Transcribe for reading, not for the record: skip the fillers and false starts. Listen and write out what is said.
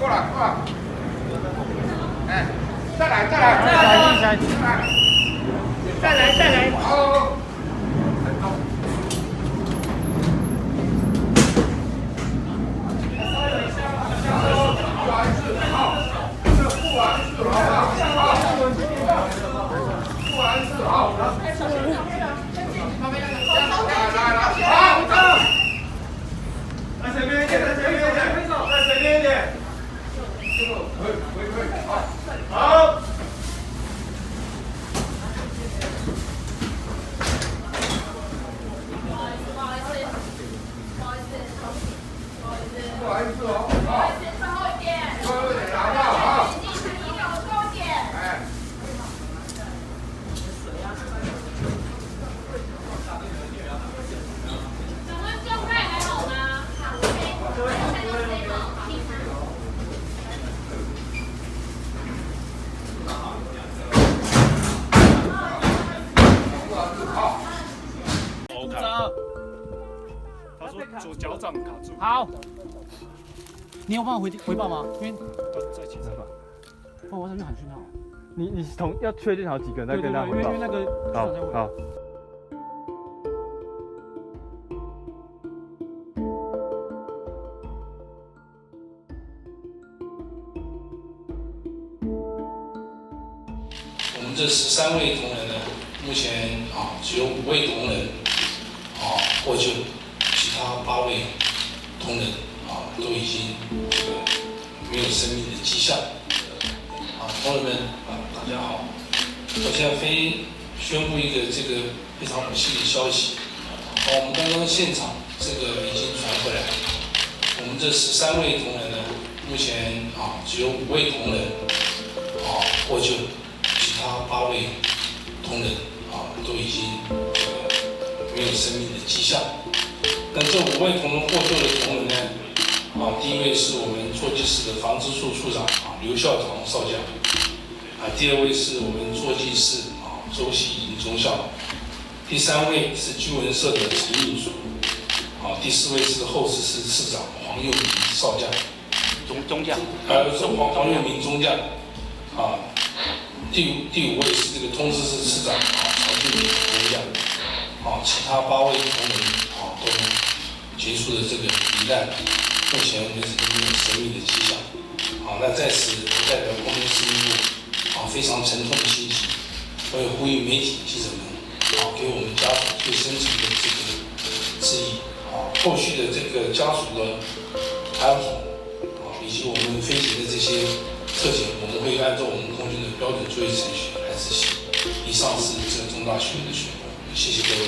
够了，够了。哎，再来，再来，再来，再来，再来。好。他说左脚掌卡住。好，你有办法回报吗？因为在其他吧。哦，我上去喊讯号。你要确定好几个人再跟他汇报。因为那个好。我们这13位同仁呢，目前只有5位同仁获救，其他8位同仁都已经没有生命的迹象。同仁们大家好，我现在宣布一个非常不幸的消息。我们刚刚现场已经传回来，我们这13位同仁呢，目前只有5位同仁获救。其他8位同仁都已经没有生命的迹象。那这5位同仁获救的同仁呢，第一位是我们座机室的防治处处长刘校长少将，第2位是我们座机室周喜营中校，第3位是军文社的陈运祖，第4位是后事室次长黄佑明少将，中将，是黄佑明中将第5位是通知室次长曹俊平中将，其他8位同仁都结束了罹难，目前为止都没有生命的迹象。那在此我代表空军司令部非常沉痛的心情，我也呼吁媒体记者们给我们家属最深层的致意。后续的家属的安抚以及我们飞行的这些特检，我们会按照我们空军的标准作业程序来执行。以上是重大学员的宣布，谢谢各位。